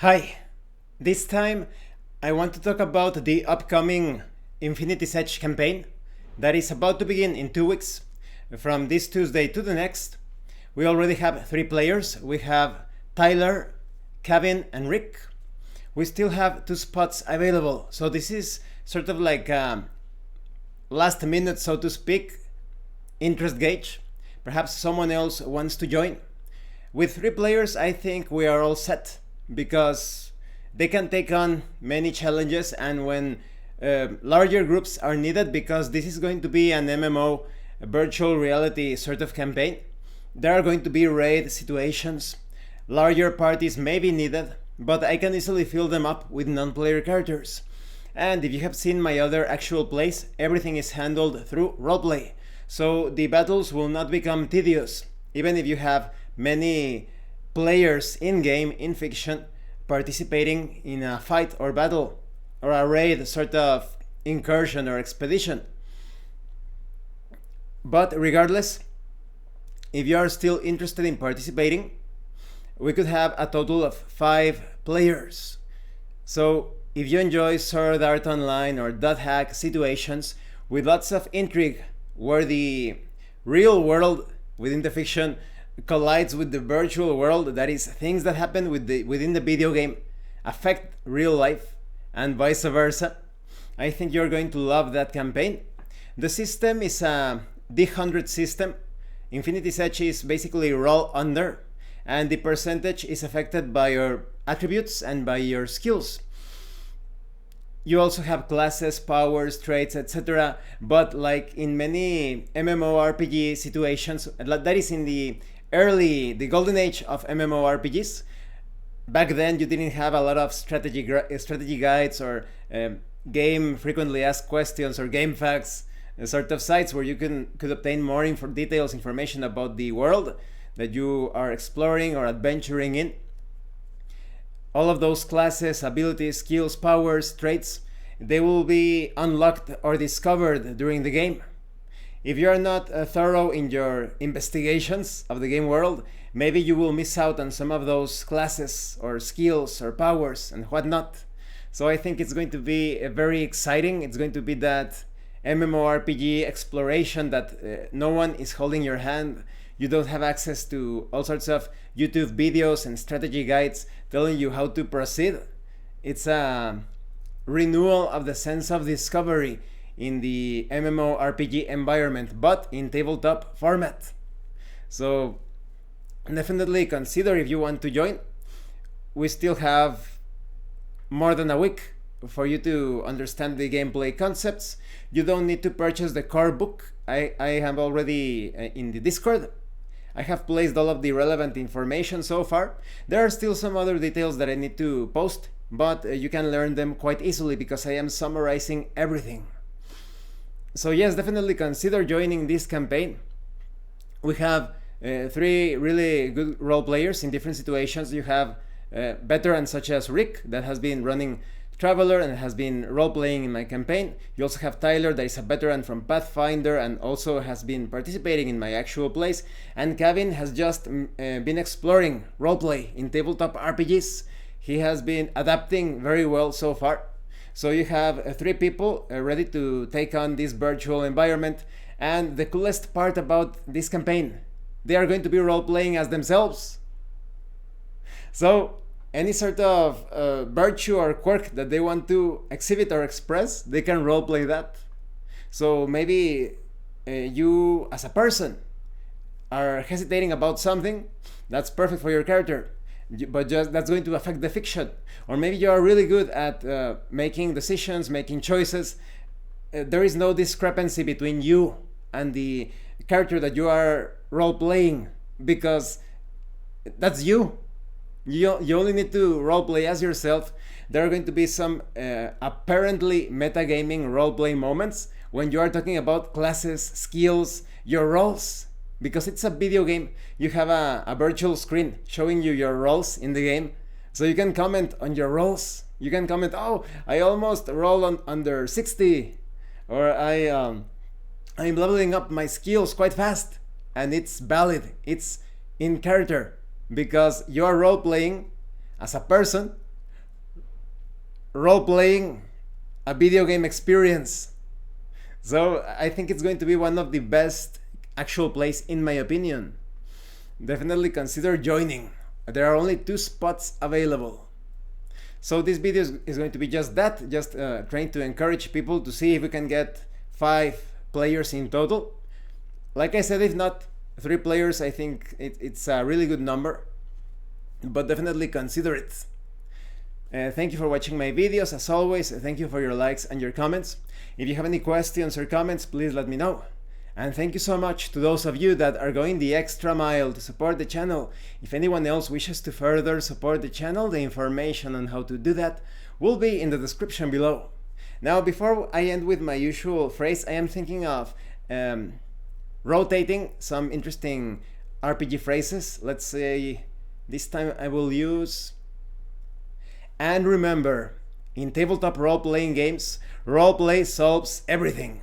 Hi, this time I want to talk about the upcoming Infinity's Edge campaign that is about to begin in 2 weeks, from this Tuesday to the next. We already have 3 players. We have Tyler, Kevin, and Rick. We still have 2 spots available, so this is sort of like last minute, so to speak, interest gauge. Perhaps someone else wants to join. With 3 players, I think we are all set, because they can take on many challenges, and when larger groups are needed, because this is going to be an MMO, a virtual reality sort of campaign, there are going to be raid situations. Larger parties may be needed, but I can easily fill them up with non-player characters. And if you have seen my other actual plays, everything is handled through roleplay, so the battles will not become tedious, even if you have many players in-game, in fiction, participating in a fight or battle or a raid sort of incursion or expedition. But regardless, if you are still interested in participating, we could have a total of 5 players. So if you enjoy Sword Art Online or Dothack situations with lots of intrigue, where the real world within the fiction collides with the virtual world, that is, things that happen within the video game affect real life and vice versa, I think you're going to love that campaign. The system is a D100 system. Infinity's Edge is basically roll under, and the percentage is affected by your attributes and by your skills. You also have classes, powers, traits, etc. But like in many MMORPG situations, that is in the golden age of MMORPGs. Back then you didn't have a lot of strategy guides or game frequently asked questions or game facts, sort of sites where you could obtain more information about the world that you are exploring or adventuring in. All of those classes, abilities, skills, powers, traits, they will be unlocked or discovered during the game. If you are not thorough in your investigations of the game world, maybe you will miss out on some of those classes or skills or powers and whatnot. So I think it's going to be very exciting. It's going to be that MMORPG exploration that no one is holding your hand. You don't have access to all sorts of YouTube videos and strategy guides telling you how to proceed. It's a renewal of the sense of discovery in the MMORPG environment, but in tabletop format. So definitely consider if you want to join. We still have more than a week for you to understand the gameplay concepts. You don't need to purchase the core book. I have already in the Discord. I have placed all of the relevant information so far. There are still some other details that I need to post, but you can learn them quite easily because I am summarizing everything. So yes, definitely consider joining this campaign. We have 3 really good role players in different situations. You have veterans such as Rick, that has been running Traveler and has been role-playing in my campaign. You also have Tyler, that is a veteran from Pathfinder and also has been participating in my actual plays. And Kevin has just been exploring roleplay in tabletop RPGs. He has been adapting very well so far. So you have 3 people ready to take on this virtual environment. And the coolest part about this campaign, they are going to be role-playing as themselves. So any sort of virtue or quirk that they want to exhibit or express, they can roleplay that. So maybe you as a person are hesitating about something, that's perfect for your character, but just that's going to affect the fiction. Or maybe you are really good at making decisions, making choices. There is no discrepancy between you and the character that you are role-playing, because that's you. You only need to roleplay as yourself. There are going to be some apparently metagaming roleplay moments when you are talking about classes, skills, your roles. Because it's a video game, you have a virtual screen showing you your roles in the game. So you can comment on your roles. You can comment, oh, I almost roll on under 60. Or I'm leveling up my skills quite fast. And it's valid. It's in character. Because you are role-playing as a person role-playing a video game experience. So I think it's going to be one of the best actual plays in my opinion. Definitely consider joining. There are only 2 spots available. So this video is going to be just that, just trying to encourage people to see if we can get 5 players in total. Like I said, if not 3 players, I think it's a really good number, but definitely consider it. Thank you for watching my videos. As always, thank you for your likes and your comments. If you have any questions or comments, please let me know. And thank you so much to those of you that are going the extra mile to support the channel. If anyone else wishes to further support the channel, the information on how to do that will be in the description below. Now, before I end with my usual phrase, I am thinking of rotating some interesting RPG phrases. Let's say this time I will use... And remember, in tabletop role-playing games, roleplay solves everything.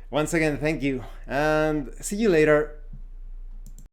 Once again, thank you, and see you later.